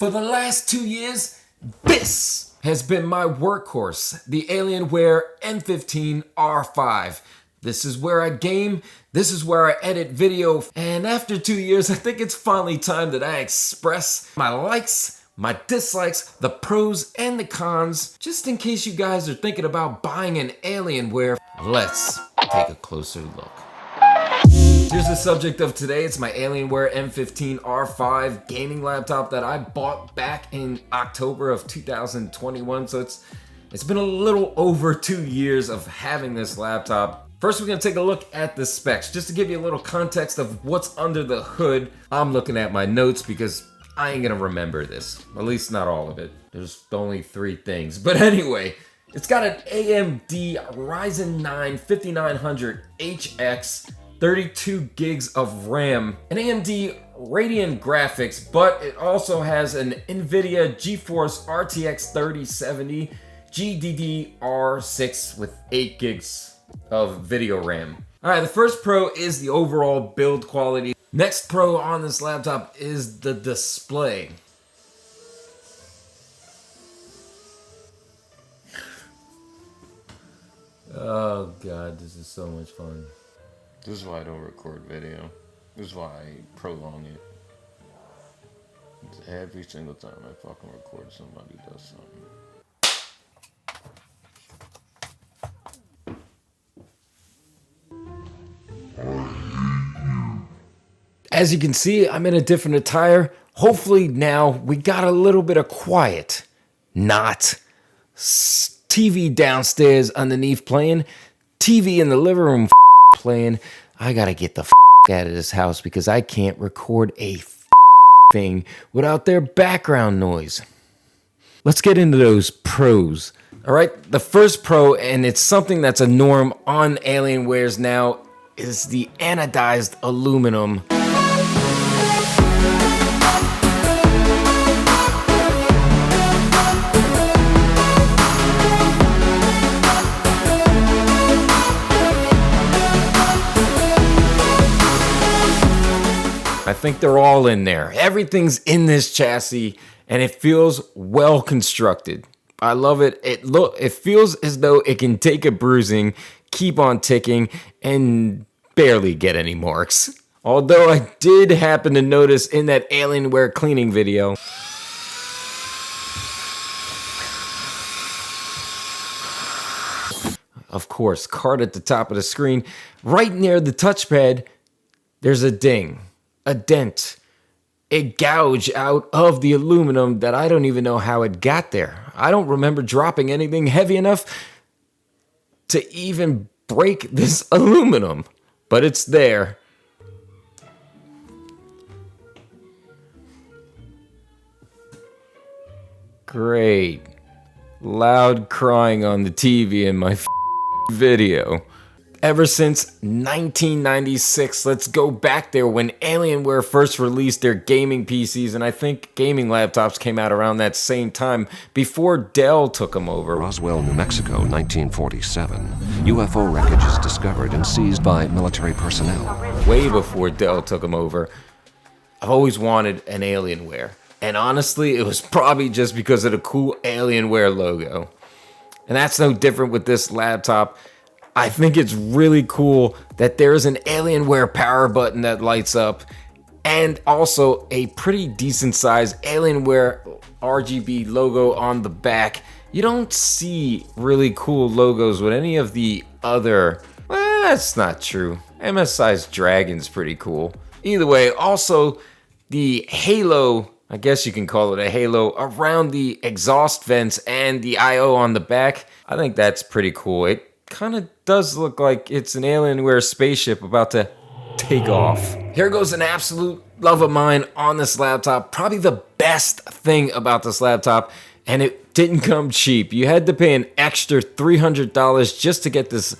For the last 2 years, this has been my workhorse, the Alienware M15 R5. This is where I game, this is where I edit video, and after 2 years, I think it's finally time that I express my likes, my dislikes, the pros and the cons, just in case you guys are thinking about buying an Alienware. Let's take a closer look. Here's the subject of today. It's my Alienware M15 R5 gaming laptop that I bought back in October of 2021. So it's been a little over 2 years of having this laptop. First, we're gonna take a look at the specs, just to give you a little context of what's under the hood. I'm looking at my notes because I ain't gonna remember this, at least not all of it. There's only 3 things, but anyway, it's got an AMD Ryzen 9 5900 HX, 32 gigs of RAM, an AMD Radeon graphics, but it also has an NVIDIA GeForce RTX 3070 GDDR6 with 8 gigs of video RAM. All right, the first pro is the overall build quality. Next pro on this laptop is the display. Oh God, this is so much fun. This is why I don't record video. This is why I prolong it. Every single time I fucking record, somebody does something. As you can see, I'm in a different attire. Hopefully now we got a little bit of quiet. Not TV downstairs underneath playing, TV in the living room playing. I gotta get the out of this house because I can't record a thing without their background noise. Let's get into those pros. All right, the first pro, and it's something that's a norm on Alienwares now, is the anodized aluminum. I think they're all in there. Everything's in this chassis and it feels well constructed. I love it. It feels as though it can take a bruising, keep on ticking, and barely get any marks. Although I did happen to notice in that Alienware cleaning video, of course, card at the top of the screen, right near the touchpad, there's a ding. A dent, a gouge out of the aluminum that I don't even know how it got there. I don't remember dropping anything heavy enough to even break this aluminum, but it's there. Great. Loud crying on the TV in my video. Ever since 1996, let's go back there when Alienware first released their gaming PCs, and I think gaming laptops came out around that same time, before Dell took them over. Roswell, New Mexico, 1947. UFO wreckage is discovered and seized by military personnel. Way before Dell took them over. I've always wanted an Alienware, and honestly, it was probably just because of the cool Alienware logo. And that's no different with this laptop. I think it's really cool that there's an Alienware power button that lights up, and also a pretty decent sized Alienware RGB logo on the back. You don't see really cool logos with any of the other, well, that's not true. MSI's Dragon's pretty cool. Either way, also the halo, I guess you can call it a halo, around the exhaust vents and the I/O on the back. I think that's pretty cool. It kind of does look like it's an Alienware spaceship about to take off. Here goes an absolute love of mine on this laptop. Probably the best thing about this laptop, and it didn't come cheap. You had to pay an extra $300 just to get this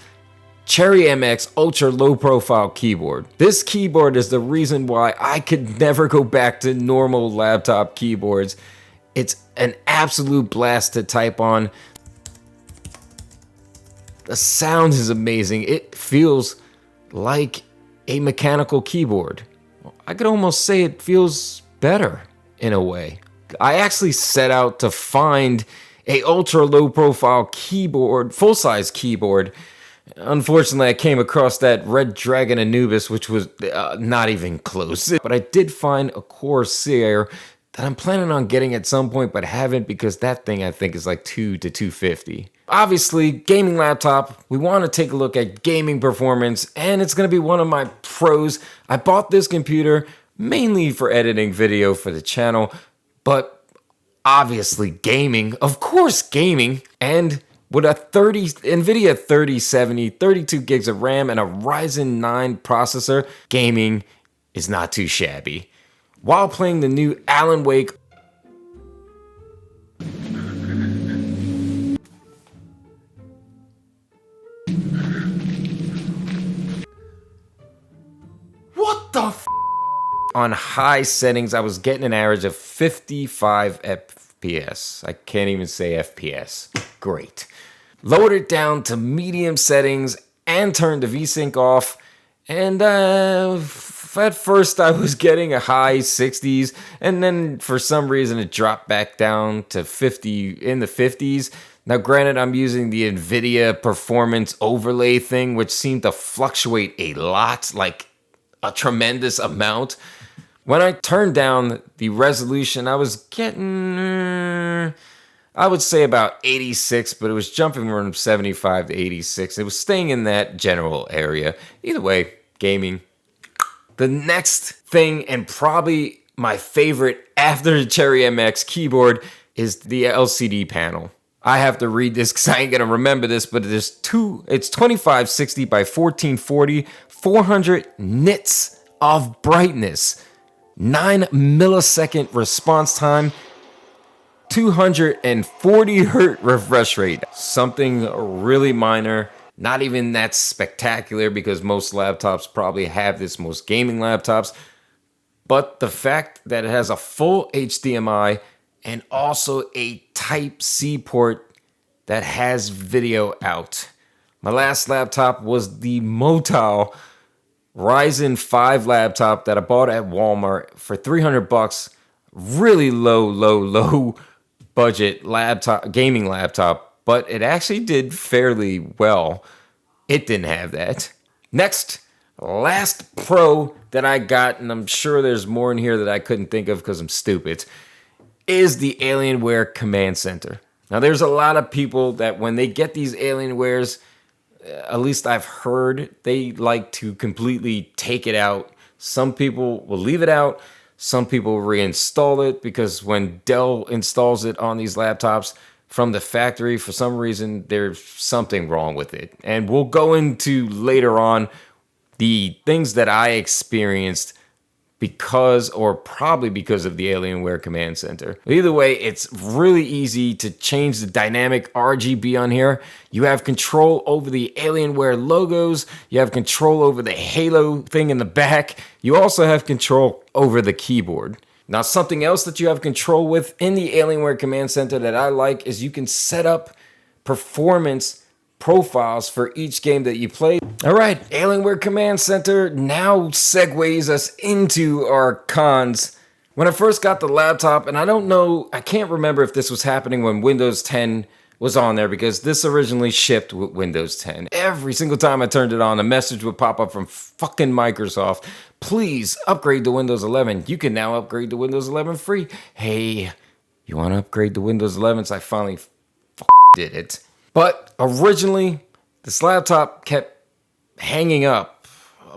Cherry MX ultra low profile keyboard. This keyboard is the reason why I could never go back to normal laptop keyboards. It's an absolute blast to type on. The sound is amazing. It feels like a mechanical keyboard. I could almost say it feels better in a way. I actually set out to find a ultra low profile keyboard, full-size keyboard. Unfortunately, I came across that Red Dragon Anubis, which was not even close. But I did find a Corsair that I'm planning on getting at some point, but haven't, because that thing I think is like $200 to $250. Obviously, gaming laptop, we want to take a look at gaming performance, and it's going to be one of my pros. I bought this computer mainly for editing video for the channel, but obviously gaming, of course gaming, and with a NVIDIA 3070, 32 gigs of RAM, and a Ryzen 9 processor, gaming is not too shabby. While playing the new Alan Wake what the f on high settings, I was getting an average of 55 FPS. I can't even say FPS. Great. Lowered it down to medium settings and turned the VSync off. And at first I was getting a high 60s, and then for some reason it dropped back down to 50 in the 50s. Now granted, I'm using the NVIDIA performance overlay thing, which seemed to fluctuate a lot, like a tremendous amount. When I turned down the resolution, I was getting, I would say about 86, but it was jumping from 75 to 86. It was staying in that general area. Either way, gaming. The next thing, and probably my favorite after the Cherry MX keyboard, is the LCD panel. I have to read this because I ain't gonna remember this, but it's 2560 by 1440, 400 nits of brightness, 9 millisecond response time, 240 hertz refresh rate. Something really minor, not even that spectacular, because most laptops probably have this, most gaming laptops. But the fact that it has a full HDMI and also a Type-C port that has video out. My last laptop was the Motal Ryzen 5 laptop that I bought at Walmart for $300. Really low budget laptop, gaming laptop, but it actually did fairly well. It didn't have that. Next, last pro that I got, and I'm sure there's more in here that I couldn't think of because I'm stupid, is the Alienware Command Center. Now, there's a lot of people that when they get these Alienwares, at least I've heard, they like to completely take it out. Some people will leave it out. Some people reinstall it, because when Dell installs it on these laptops from the factory, for some reason, there's something wrong with it. And we'll go into later on the things that I experienced because, or probably because of the Alienware Command Center. Either way, it's really easy to change the dynamic RGB on here. You have control over the Alienware logos. You have control over the halo thing in the back. You also have control over the keyboard. Now, something else that you have control with in the Alienware Command Center that I like is you can set up performance profiles for each game that you play. All right, Alienware Command Center now segues us into our cons. When I first got the laptop, and I can't remember if this was happening when Windows 10 was on there, because this originally shipped with Windows 10. Every single time I turned it on, a message would pop up from fucking Microsoft. Please upgrade to Windows 11. You can now upgrade to Windows 11 free. Hey, you want to upgrade to Windows 11? So I finally did it. But originally, this laptop kept hanging up,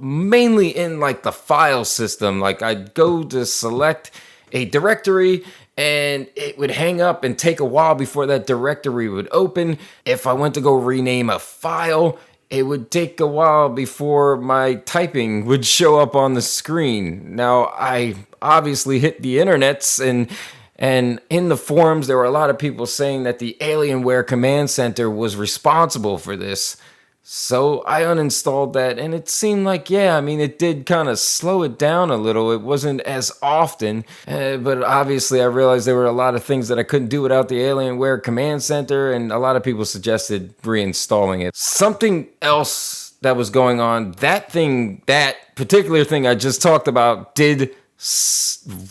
mainly in like the file system. Like I'd go to select a directory and it would hang up and take a while before that directory would open. If I went to go rename a file, it would take a while before my typing would show up on the screen. Now, I obviously hit the internets, and in the forums, there were a lot of people saying that the Alienware Command Center was responsible for this. So I uninstalled that, and it seemed like, yeah, I mean, it did kind of slow it down a little. It wasn't as often, but obviously I realized there were a lot of things that I couldn't do without the Alienware Command Center, and a lot of people suggested reinstalling it. Something else that was going on, that particular thing I just talked about did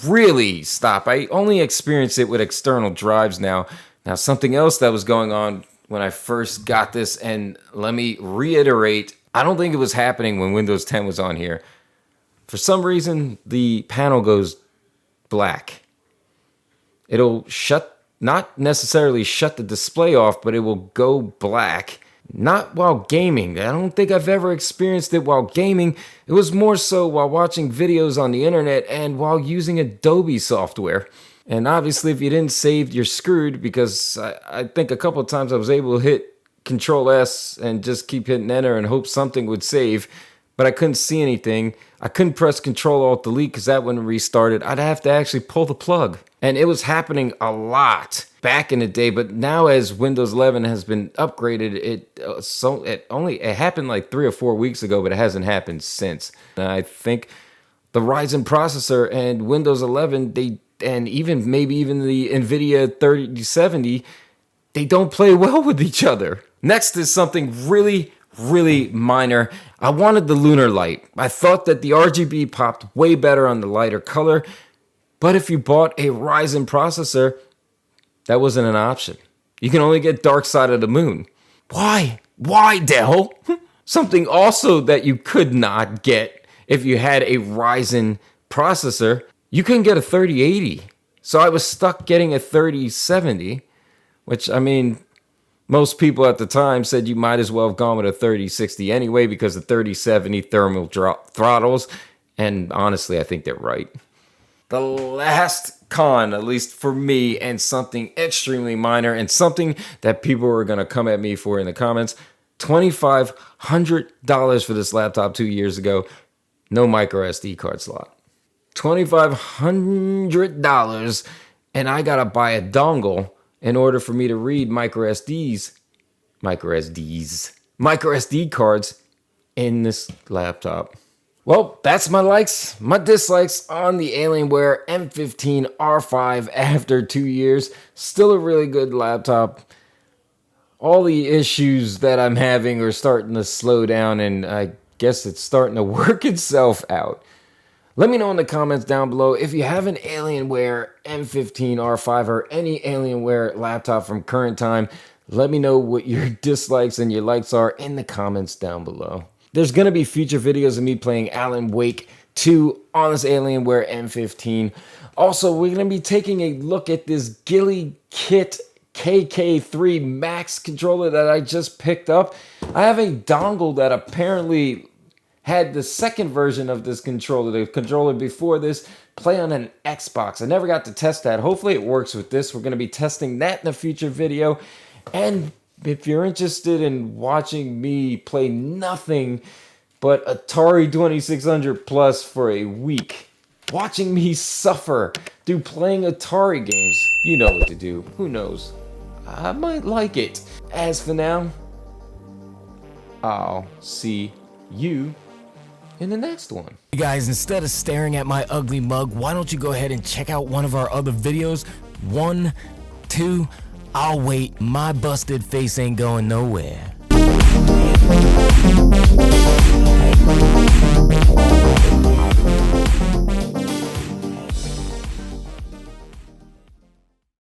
really stop. I only experience it with external drives now. Now, something else that was going on when I first got this, and let me reiterate, I don't think it was happening when Windows 10 was on here. For some reason, the panel goes black. It'll not necessarily shut the display off, but it will go black. Not while gaming. I don't think I've ever experienced it while gaming. It was more so while watching videos on the internet and while using Adobe software. And obviously, if you didn't save, you're screwed, because I think a couple of times I was able to hit Control S and just keep hitting enter and hope something would save, but I couldn't see anything. I couldn't press Control Alt Delete because that wouldn't restart it. I'd have to actually pull the plug. And it was happening a lot back in the day, but now as Windows 11 has been upgraded, it happened like 3 or 4 weeks ago, but it hasn't happened since. And I think the Ryzen processor and Windows 11, and maybe even the NVIDIA 3070, they don't play well with each other. Next is something really minor. I wanted the lunar light. I thought that the RGB popped way better on the lighter color, but if you bought a Ryzen processor, that wasn't an option. You can only get Dark Side of the Moon. Why? Why, Dell? Something also that you could not get if you had a Ryzen processor, you couldn't get a 3080. So I was stuck getting a 3070, which, I mean, most people at the time said you might as well have gone with a 3060 anyway, because the 3070 thermal throttles, and honestly, I think they're right. The last con, at least for me, and something extremely minor, and something that people are going to come at me for in the comments, $2,500 for this laptop 2 years ago, no micro SD card slot. $2,500, and I got to buy a dongle in order for me to read micro SD cards in this laptop. Well, that's my likes, my dislikes on the Alienware M15 R5 after 2 years. Still a really good laptop. All the issues that I'm having are starting to slow down, and I guess it's starting to work itself out. Let me know in the comments down below if you have an Alienware M15 R5 or any Alienware laptop from current time. Let me know what your dislikes and your likes are in the comments down below. There's going to be future videos of me playing Alan Wake 2 on this Alienware M15. Also, we're going to be taking a look at this Ghillie Kit KK3 Max controller that I just picked up. I have a dongle that apparently had the second version of this controller, the controller before this, play on an Xbox. I never got to test that. Hopefully it works with this. We're going to be testing that in a future video. And if you're interested in watching me play nothing but Atari 2600 Plus for a week, watching me suffer through playing Atari games, you know what to do. Who knows? I might like it. As for now, I'll see you in the next one. Hey guys, instead of staring at my ugly mug, why don't you go ahead and check out one of our other videos? 1, 2, I'll wait. My busted face ain't going nowhere.